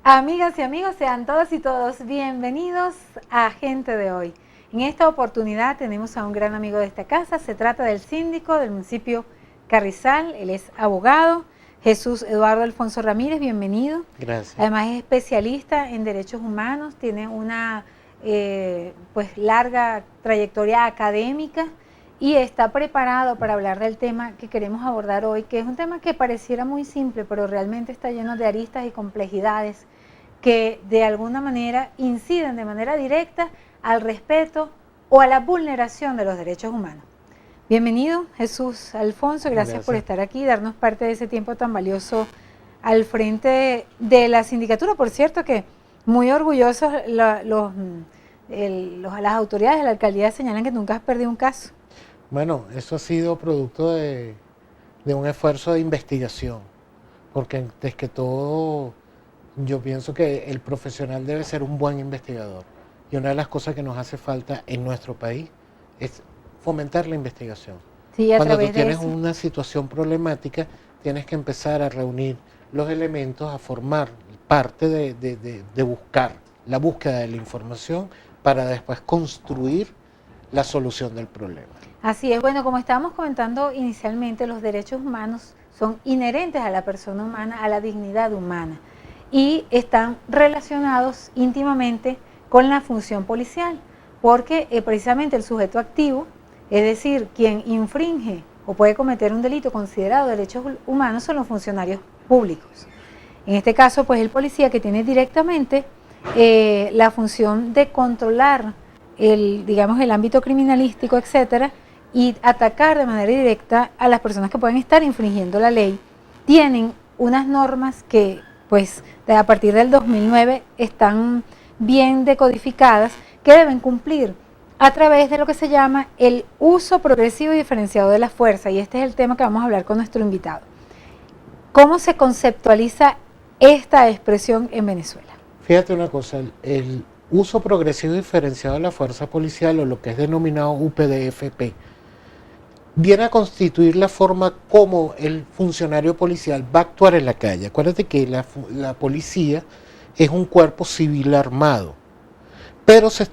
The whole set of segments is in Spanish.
Amigas y amigos, sean todas y todos bienvenidos a Gente de Hoy. En esta oportunidad tenemos a un gran amigo de esta casa. Se trata del síndico del municipio Carrizal. Él es abogado, Jesús Eduardo Alfonso Ramírez. Bienvenido. Gracias. Además es especialista en derechos humanos, tiene una larga trayectoria académica y está preparado para hablar del tema que queremos abordar hoy, que es un tema que pareciera muy simple, pero realmente está lleno de aristas y complejidades que de alguna manera inciden de manera directa al respeto o a la vulneración de los derechos humanos. Bienvenido, Jesús Alfonso, gracias por estar aquí y darnos parte de ese tiempo tan valioso al frente de la sindicatura. Por cierto que muy orgullosos las autoridades de la alcaldía señalan que nunca has perdido un caso. Bueno, eso ha sido producto de un esfuerzo de investigación, porque antes que todo yo pienso que el profesional debe ser un buen investigador, y una de las cosas que nos hace falta en nuestro país es fomentar la investigación. Sí, Cuando tú tienes una situación problemática, tienes que empezar a reunir los elementos, a formar parte de buscar, la búsqueda de la información para después construir la solución del problema. Así es, bueno, como estábamos comentando inicialmente, los derechos humanos son inherentes a la persona humana, a la dignidad humana, y están relacionados íntimamente con la función policial, porque precisamente el sujeto activo, es decir, quien infringe o puede cometer un delito considerado derechos humanos, son los funcionarios públicos. En este caso, pues el policía, que tiene directamente la función de controlar el ámbito criminalístico, etcétera, y atacar de manera directa a las personas que pueden estar infringiendo la ley, tienen unas normas que, pues, a partir del 2009 están bien decodificadas, que deben cumplir a través de lo que se llama el uso progresivo y diferenciado de la fuerza, y este es el tema que vamos a hablar con nuestro invitado. ¿Cómo se conceptualiza esta expresión en Venezuela? Fíjate una cosa, el uso progresivo y diferenciado de la fuerza policial, o lo que es denominado UPDFP, viene a constituir la forma como el funcionario policial va a actuar en la calle. Acuérdate que la policía es un cuerpo civil armado, pero se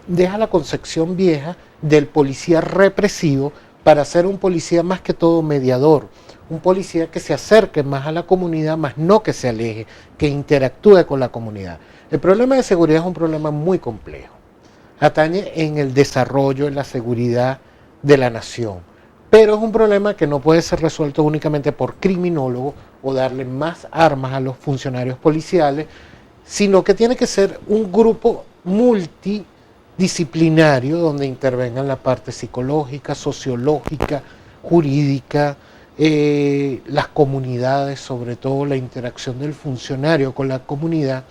deja la concepción vieja del policía represivo para ser un policía más que todo mediador, un policía que se acerque más a la comunidad, más no que se aleje, que interactúe con la comunidad. El problema de seguridad es un problema muy complejo, atañe en el desarrollo, en la seguridad de la nación, pero es un problema que no puede ser resuelto únicamente por criminólogos o darle más armas a los funcionarios policiales, sino que tiene que ser un grupo multidisciplinario donde intervengan la parte psicológica, sociológica, jurídica, las comunidades, sobre todo la interacción del funcionario con la comunidad.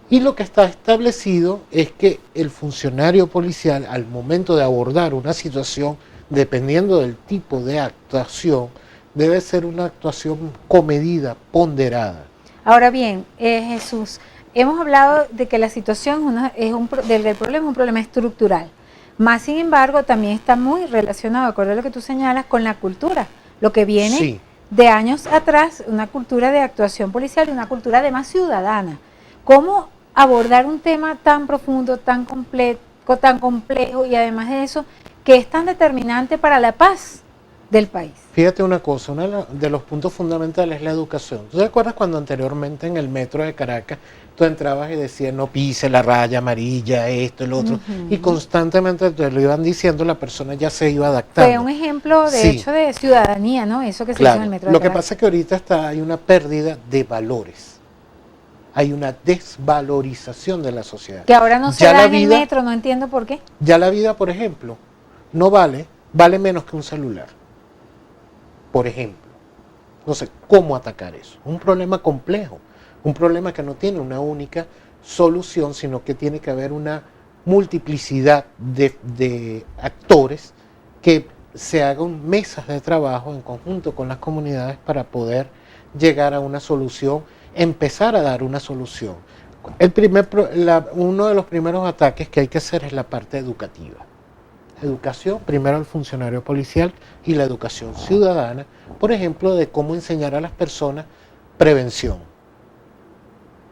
Y lo que está establecido es que el funcionario policial, al momento de abordar una situación, dependiendo del tipo de actuación, debe ser una actuación comedida, ponderada. Ahora bien, Jesús, hemos hablado de que la situación del problema es un problema estructural. Más sin embargo, también está muy relacionado, de acuerdo a lo que tú señalas, con la cultura. Lo que viene de años atrás, una cultura de actuación policial y una cultura además ciudadana. ¿Cómo abordar un tema tan profundo, tan complejo y además de eso, que es tan determinante para la paz del país? Fíjate una cosa, uno de los puntos fundamentales es la educación. ¿Tú te acuerdas cuando anteriormente en el metro de Caracas tú entrabas y decías no pise la raya amarilla, esto, el otro, y constantemente te lo iban diciendo, la persona ya se iba adaptando? Fue un ejemplo de hecho de ciudadanía, ¿no? Eso que se hizo en el metro de Lo Caracas. que pasa es que ahorita hay una pérdida de valores, hay una desvalorización de la sociedad. Que ahora no se da en el metro, no entiendo por qué. Ya la vida, por ejemplo, no vale menos que un celular, por ejemplo. No sé cómo atacar eso. Un problema complejo, un problema que no tiene una única solución, sino que tiene que haber una multiplicidad de actores que se hagan mesas de trabajo en conjunto con las comunidades para poder llegar a una solución, empezar a dar una solución. Uno de los primeros ataques que hay que hacer es la parte educativa. educación, primero al funcionario policial y la educación ciudadana, por ejemplo, de cómo enseñar a las personas prevención.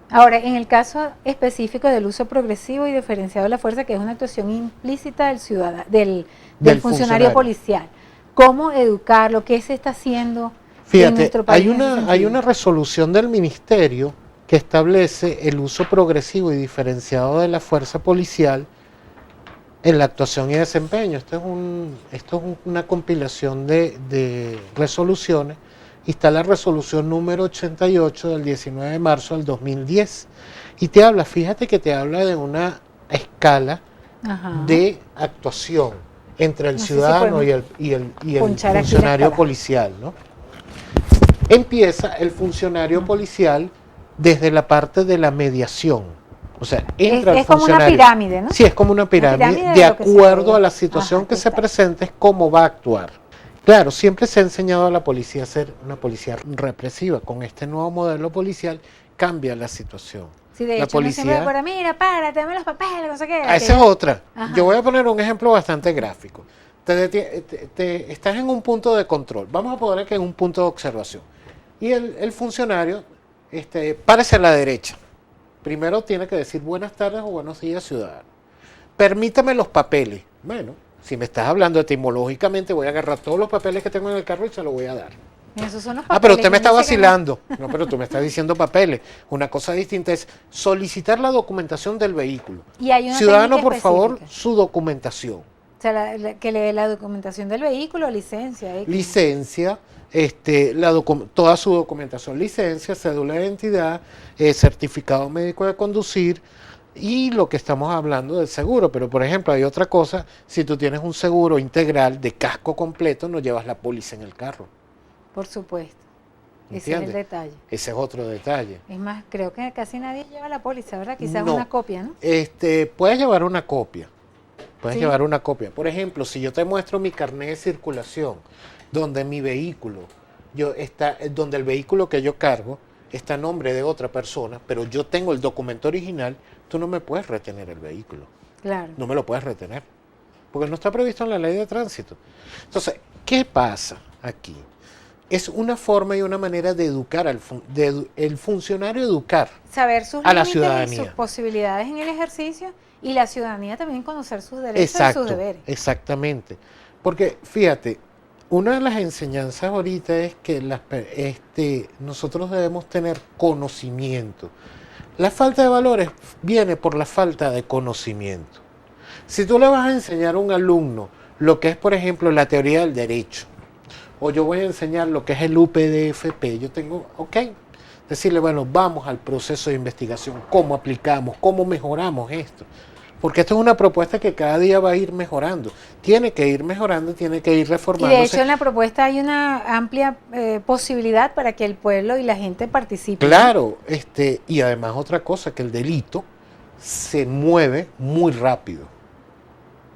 Ahora, en el caso específico del uso progresivo y diferenciado de la fuerza, que es una actuación implícita del funcionario policial, ¿cómo educarlo? ¿Qué se está haciendo en nuestro país? Hay una resolución del ministerio que establece el uso progresivo y diferenciado de la fuerza policial en la actuación y desempeño. Esto es una compilación de resoluciones, y está la resolución número 88 del 19 de marzo del 2010, y fíjate que te habla de una escala de actuación entre el ciudadano y el funcionario policial, ¿no? Empieza el funcionario policial desde la parte de la mediación. O sea, entra el funcionario. Es como una pirámide, ¿no? Sí, es como una pirámide de acuerdo a la situación que se presente, es cómo va a actuar. Claro, siempre se ha enseñado a la policía a ser una policía represiva. Con este nuevo modelo policial cambia la situación. Sí, de la hecho, policía, siempre recuerda, mira, párate, dame los papeles, no sé qué. Esa es otra. Ajá. Yo voy a poner un ejemplo bastante gráfico. Estás en un punto de control. Vamos a poner que en un punto de observación. Y el funcionario párese a la derecha. Primero tiene que decir buenas tardes o buenos días, ciudadano. Permítame los papeles. Bueno, si me estás hablando etimológicamente, voy a agarrar todos los papeles que tengo en el carro y se los voy a dar. Esos son los papeles. Pero usted me está vacilando. No, pero tú me estás diciendo papeles. Una cosa distinta es solicitar la documentación del vehículo. Y hay una ciudadano, por favor, su documentación. O sea, que le dé la documentación del vehículo, licencia. Licencia, toda su documentación, licencia, cédula de identidad, certificado médico de conducir, y lo que estamos hablando del seguro. Pero, por ejemplo, hay otra cosa: si tú tienes un seguro integral de casco completo, no llevas la póliza en el carro. Por supuesto. ¿Entiendes? Ese es el detalle. Ese es otro detalle. Es más, creo que casi nadie lleva la póliza, ¿verdad? Quizás una copia, ¿no? Puedes llevar una copia. Puedes llevar una copia. Por ejemplo, si yo te muestro mi carnet de circulación, donde mi vehículo, donde el vehículo que yo cargo está a nombre de otra persona, pero yo tengo el documento original, tú no me puedes retener el vehículo. Claro. No me lo puedes retener, porque no está previsto en la ley de tránsito. Entonces, ¿qué pasa aquí? Es una forma y una manera de educar el funcionario educar saber sus a la límites ciudadanía, y sus posibilidades en el ejercicio, y la ciudadanía también conocer sus derechos y sus deberes. Exactamente. Porque fíjate, una de las enseñanzas ahorita es que nosotros debemos tener conocimiento. La falta de valores viene por la falta de conocimiento. Si tú le vas a enseñar a un alumno lo que es, por ejemplo, la teoría del derecho, o yo voy a enseñar lo que es el UPDFP, yo tengo, decirle, bueno, vamos al proceso de investigación, cómo aplicamos, cómo mejoramos esto. Porque esto es una propuesta que cada día va a ir mejorando. Tiene que ir mejorando, tiene que ir reformándose. Y de hecho en la propuesta hay una amplia posibilidad para que el pueblo y la gente participen. Claro, y además otra cosa, que el delito se mueve muy rápido.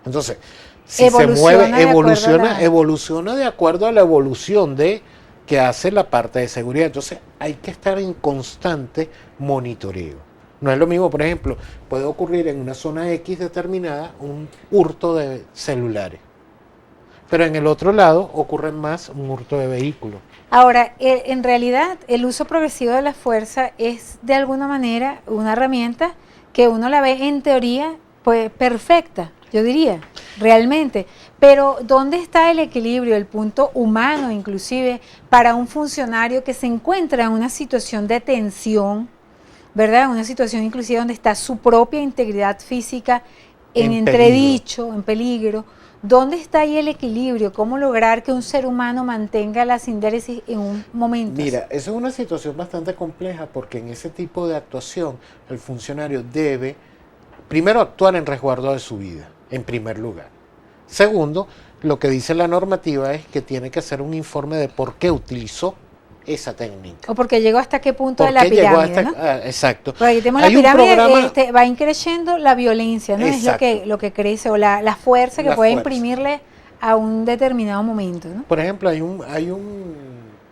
Entonces, si se mueve, evoluciona de acuerdo a la evolución que hace la parte de seguridad. Entonces, hay que estar en constante monitoreo. No es lo mismo, por ejemplo, puede ocurrir en una zona X determinada un hurto de celulares, pero en el otro lado ocurre más un hurto de vehículos. Ahora, en realidad, el uso progresivo de la fuerza es de alguna manera una herramienta que uno la ve en teoría pues perfecta, yo diría, realmente. Pero ¿dónde está el equilibrio, el punto humano inclusive, para un funcionario que se encuentra en una situación de tensión, ¿verdad? Una situación inclusive donde está su propia integridad física en entredicho, en peligro? ¿Dónde está ahí el equilibrio? ¿Cómo lograr que un ser humano mantenga la sindéresis en un momento? Mira, esa es una situación bastante compleja, porque en ese tipo de actuación el funcionario debe primero actuar en resguardo de su vida, en primer lugar. Segundo, lo que dice la normativa es que tiene que hacer un informe de por qué utilizó esa técnica. O porque llegó hasta qué punto de la pirámide, ¿no? Exacto. Porque ahí tenemos la pirámide, va increciendo la violencia, ¿no? Exacto. Es lo que crece, o la fuerza que puede imprimirle a un determinado momento, ¿no? Por ejemplo, hay un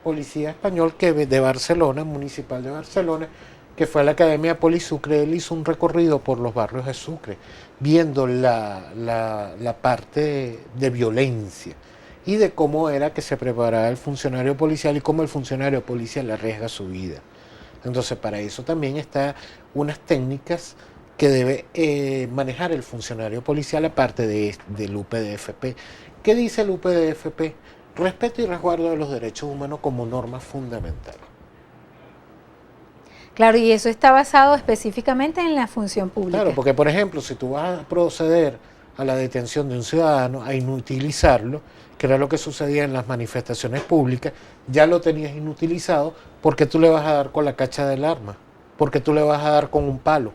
policía español de Barcelona, municipal de Barcelona, que fue a la Academia Polisucre, él hizo un recorrido por los barrios de Sucre, viendo la parte de violencia y de cómo era que se preparaba el funcionario policial y cómo el funcionario policial arriesga su vida. Entonces, para eso también está unas técnicas que debe manejar el funcionario policial aparte del UPDFP. ¿Qué dice el UPDFP? Respeto y resguardo de los derechos humanos como norma fundamental. Claro, y eso está basado específicamente en la función pública. Claro, porque por ejemplo, si tú vas a proceder a la detención de un ciudadano, a inutilizarlo, que era lo que sucedía en las manifestaciones públicas, ya lo tenías inutilizado, porque tú le vas a dar con la cacha del arma, porque tú le vas a dar con un palo,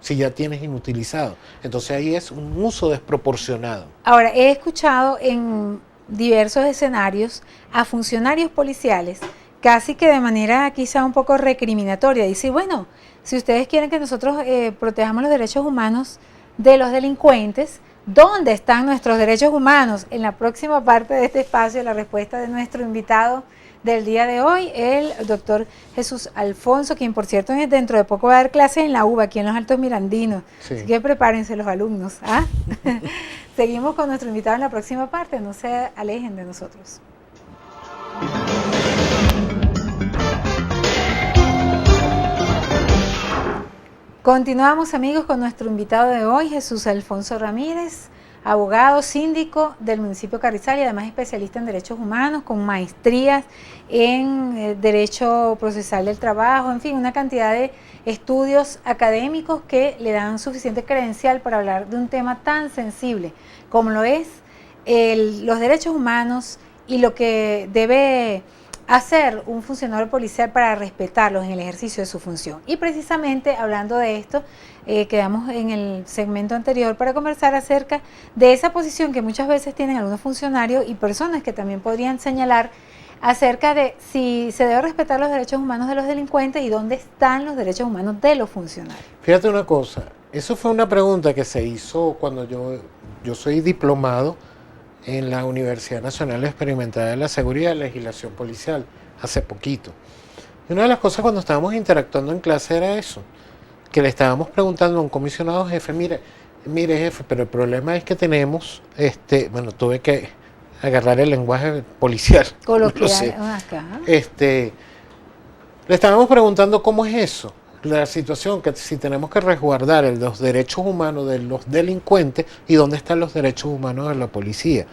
si ya tienes inutilizado. Entonces ahí es un uso desproporcionado. Ahora, he escuchado en diversos escenarios a funcionarios policiales casi que de manera quizá un poco recriminatoria. Dice, bueno, si ustedes quieren que nosotros protejamos los derechos humanos de los delincuentes, ¿dónde están nuestros derechos humanos? En la próxima parte de este espacio, la respuesta de nuestro invitado del día de hoy, el doctor Jesús Alfonso, quien por cierto dentro de poco va a dar clases en la UBA, aquí en los Altos Mirandinos. Sí. Así que prepárense los alumnos. ¿Ah? Seguimos con nuestro invitado en la próxima parte, no se alejen de nosotros. Continuamos, amigos, con nuestro invitado de hoy, Jesús Alfonso Ramírez, abogado, síndico del municipio de Carrizal y además especialista en derechos humanos, con maestrías en derecho procesal del trabajo, en fin, una cantidad de estudios académicos que le dan suficiente credencial para hablar de un tema tan sensible como lo es los derechos humanos y lo que debe hacer un funcionario policial para respetarlos en el ejercicio de su función. Y precisamente hablando de esto, quedamos en el segmento anterior para conversar acerca de esa posición que muchas veces tienen algunos funcionarios y personas que también podrían señalar acerca de si se debe respetar los derechos humanos de los delincuentes y dónde están los derechos humanos de los funcionarios. Fíjate una cosa, eso fue una pregunta que se hizo cuando yo soy diplomado en la Universidad Nacional Experimental de la Seguridad y Legislación Policial, hace poquito. Y una de las cosas cuando estábamos interactuando en clase era eso, que le estábamos preguntando a un comisionado jefe, mire jefe, pero el problema es que tenemos, bueno, tuve que agarrar el lenguaje policial. Coloquial, acá. Le estábamos preguntando cómo es eso, la situación, que si tenemos que resguardar los derechos humanos de los delincuentes y dónde están los derechos humanos de la policía.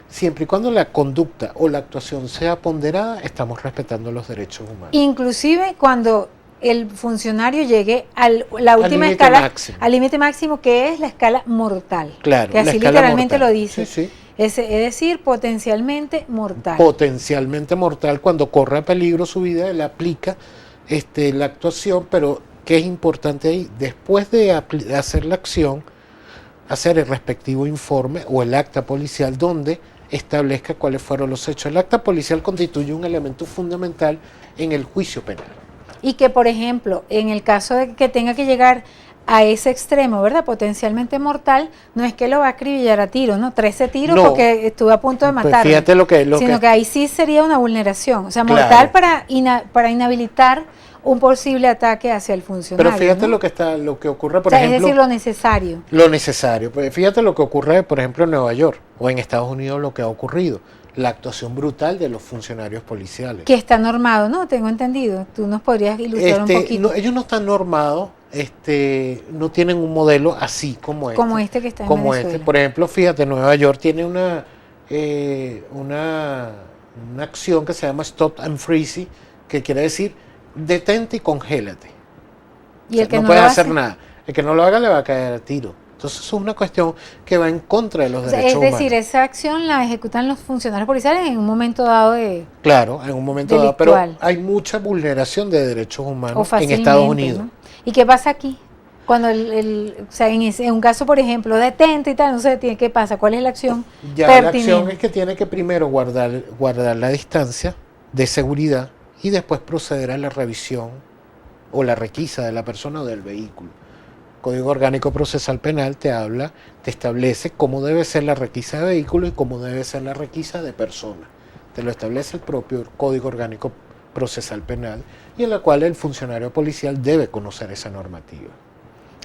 Siempre y cuando la conducta o la actuación sea ponderada, estamos respetando los derechos humanos. Inclusive cuando el funcionario llegue a la última escala, máximo. Al límite máximo, que es la escala mortal. Claro, que así literalmente mortal. Lo dice. Sí, sí. Es decir, potencialmente mortal. Potencialmente mortal, cuando corre peligro su vida, él aplica la actuación, pero que es importante ahí, después de hacer la acción, hacer el respectivo informe o el acta policial donde establezca cuáles fueron los hechos. El acta policial constituye un elemento fundamental en el juicio penal. Y que, por ejemplo, en el caso de que tenga que llegar a ese extremo, ¿verdad? Potencialmente mortal, no es que lo va a acribillar a tiro, ¿no? 13 tiros no, porque estuvo a punto de matarlo. Pues fíjate sino que ahí sí sería una vulneración, o sea, mortal, claro, para inhabilitar un posible ataque hacia el funcionario. Pero fíjate, ¿no? lo que ocurre, por ejemplo. Es decir, lo necesario. Lo necesario. Pues fíjate lo que ocurre, por ejemplo, en Nueva York o en Estados Unidos, lo que ha ocurrido. La actuación brutal de los funcionarios policiales. Que está normado, ¿no? Tengo entendido. Tú nos podrías ilustrar un poquito. No, ellos no están normados, no tienen un modelo así como este. Como este que está en Venezuela. Por ejemplo, fíjate, Nueva York tiene una acción que se llama Stop and Freeze, que quiere decir detente y congélate. Y el que no puede hacer nada. El que no lo haga le va a caer a tiro. Entonces es una cuestión que va en contra de los derechos humanos. Es decir, esa acción la ejecutan los funcionarios policiales en un momento dado de... Claun momento dado, pero hay mucha vulneración de derechos humanos en Estados Unidos. ¿No? ¿Y qué pasa aquí? Cuando o sea, en un caso, por ejemplo, detente y tal, no sé, ¿qué pasa? ¿Cuál es la acción pertinente? La acción es que tiene que primero guardar la distancia de seguridad y después proceder a la revisión o la requisa de la persona o del vehículo. Código Orgánico Procesal Penal te establece cómo debe ser la requisa de vehículo y cómo debe ser la requisa de persona. Te lo establece el propio Código Orgánico procesal penal y en la cual el funcionario policial debe conocer esa normativa.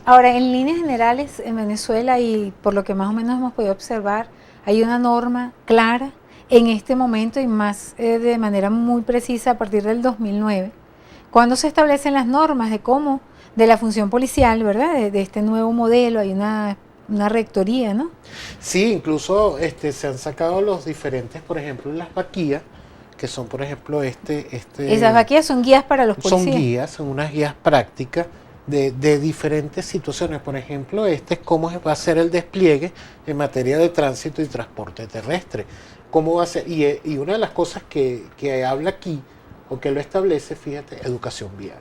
Ahora, en líneas generales, en Venezuela, y por lo que más o menos hemos podido observar, hay una norma clara en este momento y más de manera muy precisa a partir del 2009, cuando se establecen las normas de cómo, de la función policial, ¿verdad? De este nuevo modelo, hay una rectoría, ¿no? Sí, incluso se han sacado los diferentes, por ejemplo, las vaquillas, que son, por ejemplo, Esas vaquillas son guías para los policías. Son guías, son unas guías prácticas de diferentes situaciones. Por ejemplo, es cómo va a ser el despliegue en materia de tránsito y transporte terrestre. Cómo va a ser, y una de las cosas que habla aquí, o que lo establece, fíjate, educación vial.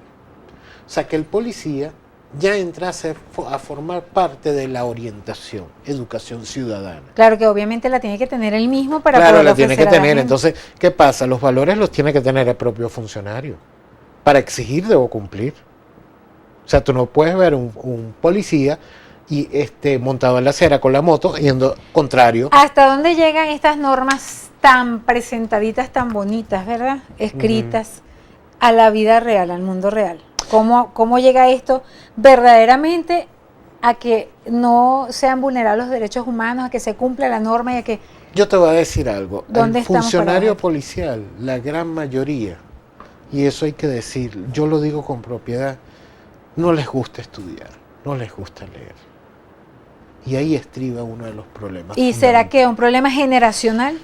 O sea, que el policía ya entra a formar parte de la orientación, educación ciudadana. Claro que obviamente la tiene que tener él mismo para claro, poder la tiene que ofrecer a la tener. gente. Entonces, ¿qué pasa? Los valores los tiene que tener el propio funcionario. Para exigir debo cumplir. O sea, tú no puedes ver un policía y montado en la acera con la moto yendo contrario. ¿Hasta dónde llegan estas normas tan presentaditas, tan bonitas, ¿verdad? Escritas a la vida real, al mundo real. ¿Cómo llega esto verdaderamente a que no sean vulnerados los derechos humanos, a que se cumpla la norma y a que... Yo te voy a decir algo. ¿Dónde El funcionario policial, la gran mayoría, y eso hay que decir, yo lo digo con propiedad, no les gusta estudiar, no les gusta leer. Y ahí estriba uno de los problemas. ¿Y será que un problema generacional?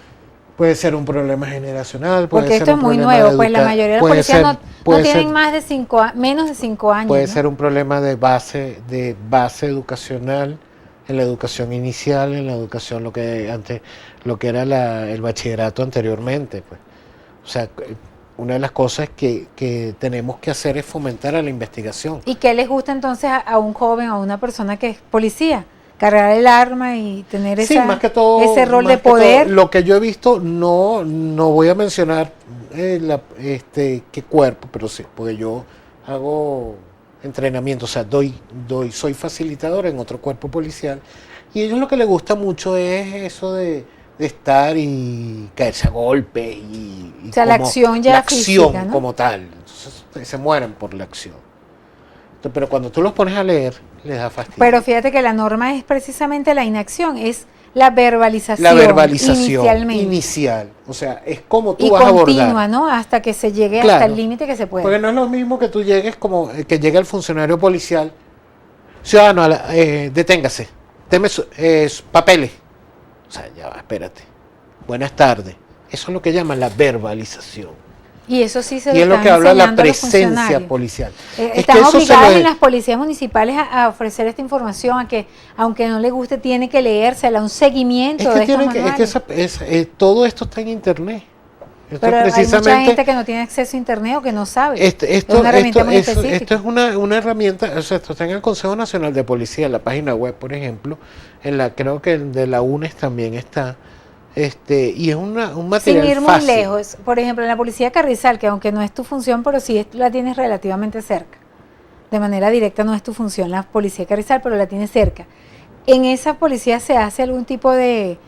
Puede ser un problema generacional, puede porque ser esto es muy nuevo, pues la mayoría de los policías no tienen menos de 5 años. Puede ¿no? ser un problema de base educacional, en la educación inicial, en la educación lo que era el bachillerato anteriormente. Pues. O sea, una de las cosas que tenemos que hacer es fomentar a la investigación. ¿Y qué les gusta entonces a un joven, a una persona que es policía? Cargar el arma y tener más que todo, ese rol de poder. Lo que yo he visto, no voy a mencionar qué cuerpo, pero sí, porque yo hago entrenamiento, o sea, soy facilitador en otro cuerpo policial, y a ellos lo que les gusta mucho es eso de estar y caerse a golpe y o sea, la acción ya física, acción, ¿no? como tal. Entonces, se mueren por la acción. Pero cuando tú los pones a leer, les da fastidio. Pero fíjate que la norma es precisamente la inacción, es la verbalización. La verbalización inicial. O sea, es como tú vas a abordar. Y continua, ¿no? Hasta que se llegue hasta el límite que se puede. Porque no es lo mismo que tú llegues como que llegue el funcionario policial. Ciudadano, deténgase. Deme papeles. O sea, ya va, espérate. Buenas tardes. Eso es lo que llaman la verbalización. Y eso sí se y es lo que habla la presencia policial. Están obligadas en las policías municipales a ofrecer esta información, a que aunque no le guste, tiene que leérsela, un seguimiento de estos manuales. Todo esto está en internet. Pero hay mucha gente que no tiene acceso a internet o que no sabe. Esto es una herramienta, o sea, esto está en el Consejo Nacional de Policía, en la página web, por ejemplo, creo que de la UNES también está. Y es un material sin ir fácil. Muy lejos, por ejemplo en la policía Carrizal, que aunque no es tu función, pero sí la tienes relativamente cerca, de manera directa no es tu función la policía Carrizal, pero la tienes cerca. ¿En esa policía se hace algún tipo de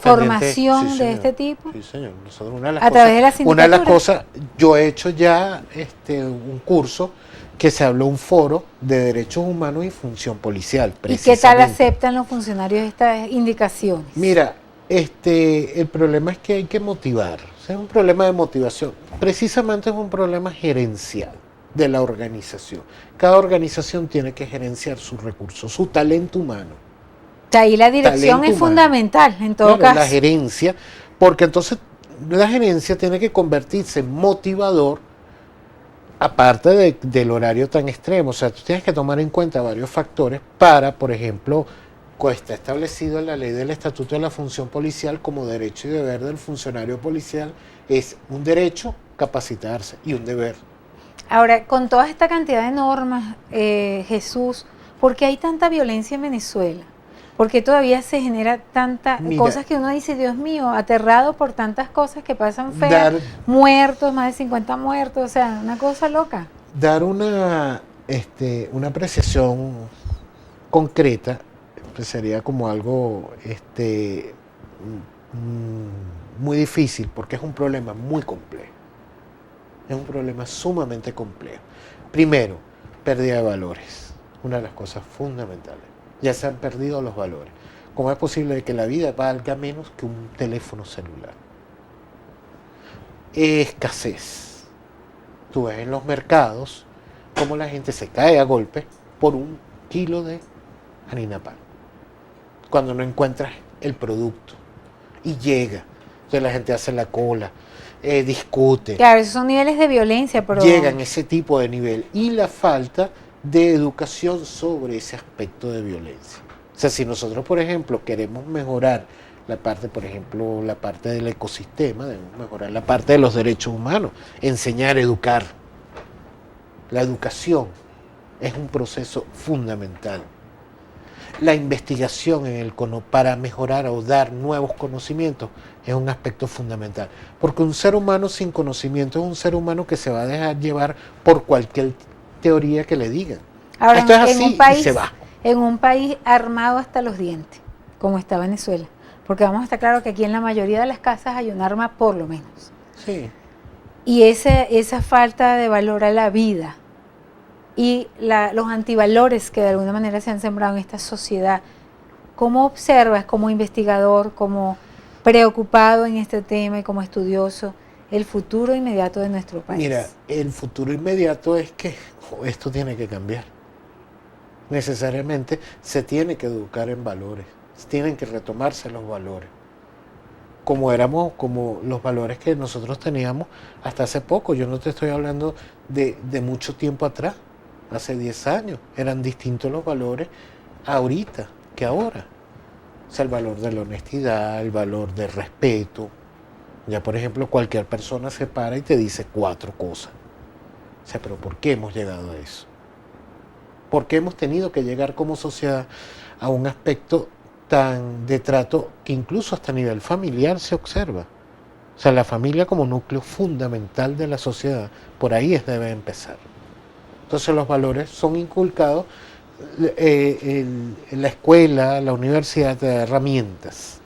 formación de este tipo? Sí, señor. Nosotros través de la sindicatura. Una de las cosas, yo he hecho ya un curso que se habló un foro de derechos humanos y función policial. ¿Y qué tal aceptan los funcionarios estas indicaciones? Mira, el problema es que hay que motivar, o sea, es un problema de motivación, precisamente es un problema gerencial de la organización. Cada organización tiene que gerenciar sus recursos, su talento humano. Ahí la dirección es fundamental, en todo caso. La gerencia, porque entonces la gerencia tiene que convertirse en motivador, aparte del horario tan extremo. O sea, tú tienes que tomar en cuenta varios factores para, por ejemplo, está establecido en la ley del Estatuto de la Función Policial como derecho y deber del funcionario policial. Es un derecho capacitarse y un deber. Ahora, con toda esta cantidad de normas, Jesús, ¿por qué hay tanta violencia en Venezuela? ¿Por qué todavía se genera tantas cosas que uno dice, Dios mío, aterrado por tantas cosas que pasan feas, muertos, más de 50 muertos, o sea, una cosa loca? Dar una apreciación concreta sería como algo muy difícil, porque es un problema muy complejo. Es un problema sumamente complejo. Primero, pérdida de valores. Una de las cosas fundamentales. Ya se han perdido los valores. ¿Cómo es posible que la vida valga menos que un teléfono celular? Escasez. Tú ves en los mercados cómo la gente se cae a golpes por un kilo de harina pan. Cuando no encuentras el producto. Y llega. Entonces la gente hace la cola, discute. Claro, esos son niveles de violencia, pero... Llegan a ese tipo de nivel. Y la falta de educación sobre ese aspecto de violencia. O sea, si nosotros, por ejemplo, queremos mejorar la parte, por ejemplo, la parte del ecosistema, debemos mejorar la parte de los derechos humanos, enseñar, educar. La educación es un proceso fundamental. La investigación para mejorar o dar nuevos conocimientos es un aspecto fundamental. Porque un ser humano sin conocimiento es un ser humano que se va a dejar llevar por cualquier teoría que le digan. Ahora, esto es así y se va. En un país armado hasta los dientes, como está Venezuela. Porque vamos a estar claro que aquí en la mayoría de las casas hay un arma por lo menos. Sí. Y esa falta de valor a la vida y los antivalores que de alguna manera se han sembrado en esta sociedad, ¿cómo observas como investigador, como preocupado en este tema y como estudioso, el futuro inmediato de nuestro país? Mira, el futuro inmediato es que esto tiene que cambiar. Necesariamente se tiene que educar en valores, tienen que retomarse los valores. Como los valores que nosotros teníamos hasta hace poco. Yo no te estoy hablando de mucho tiempo atrás, hace 10 años. Eran distintos los valores ahorita que ahora. O sea, el valor de la honestidad, el valor del respeto. Ya, por ejemplo, cualquier persona se para y te dice 4 cosas. O sea, pero ¿por qué hemos llegado a eso? ¿Por qué hemos tenido que llegar como sociedad a un aspecto tan de trato que incluso hasta a nivel familiar se observa? O sea, la familia como núcleo fundamental de la sociedad, por ahí debe empezar. Entonces los valores son inculcados en la escuela, la universidad te da herramientas.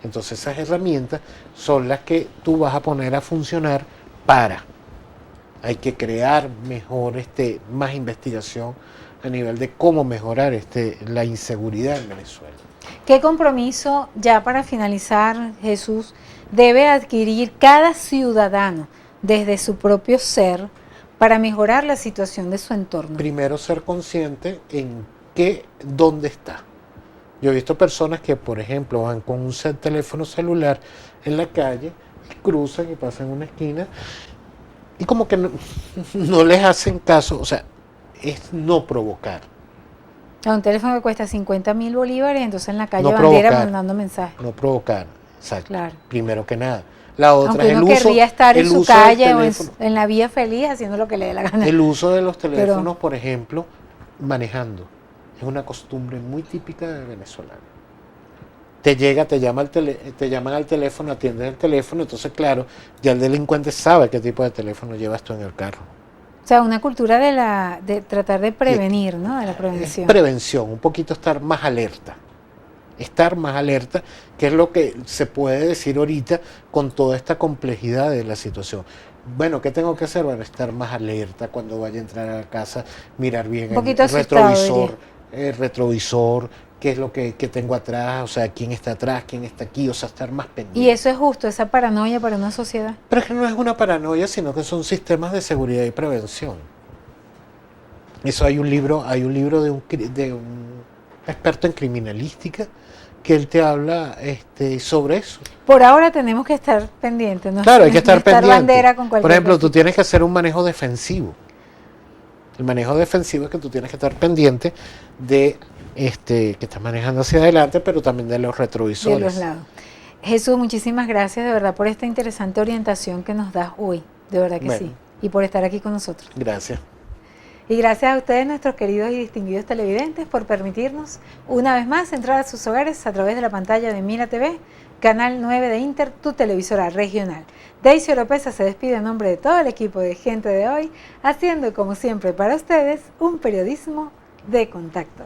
Entonces esas herramientas son las que tú vas a poner a funcionar hay que crear mejor, más investigación a nivel de cómo mejorar la inseguridad en Venezuela. ¿Qué compromiso, ya para finalizar, Jesús, debe adquirir cada ciudadano desde su propio ser para mejorar la situación de su entorno? Primero, ser consciente en dónde está. Yo he visto personas que, por ejemplo, van con un teléfono celular en la calle, cruzan y pasan una esquina y como que no les hacen caso. O sea, es no provocar. Un teléfono que cuesta 50.000 bolívares, entonces en la calle no bandera provocar, mandando mensajes. No provocar, exacto. Claro. Primero que nada. La otra aunque es uno el uso. querría estar en su calle o teléfono, en la vía feliz haciendo lo que le dé la gana. El uso de los teléfonos, por ejemplo, manejando. Es una costumbre muy típica de venezolano. Te llaman al teléfono, atiendes el teléfono, entonces claro, ya el delincuente sabe qué tipo de teléfono llevas tú en el carro. O sea, una cultura de tratar de prevenir, ¿no? De la prevención. Prevención, un poquito estar más alerta. Estar más alerta, que es lo que se puede decir ahorita con toda esta complejidad de la situación. Bueno, ¿qué tengo que hacer? Bueno, estar más alerta cuando vaya a entrar a la casa, mirar bien el retrovisor, qué es lo que tengo atrás, o sea, quién está atrás, quién está aquí, o sea, estar más pendiente. Y eso es justo, esa paranoia para una sociedad. Pero es que no es una paranoia, sino que son sistemas de seguridad y prevención. Eso hay un libro de un experto en criminalística que él te habla sobre eso. Por ahora tenemos que estar pendientes, ¿no? Claro, hay que estar pendiente. Bandera con por ejemplo, tú tienes que hacer un manejo defensivo. El manejo defensivo es que tú tienes que estar pendiente de que estás manejando hacia adelante, pero también de los retrovisores. De los lados. Jesús, muchísimas gracias de verdad por esta interesante orientación que nos das hoy, de verdad que sí, y por estar aquí con nosotros. Gracias. Y gracias a ustedes, nuestros queridos y distinguidos televidentes, por permitirnos una vez más entrar a sus hogares a través de la pantalla de Mira TV, Canal 9 de Inter, tu televisora regional. Daisy Oropesa se despide en nombre de todo el equipo de Gente de Hoy, haciendo como siempre para ustedes un periodismo de contacto.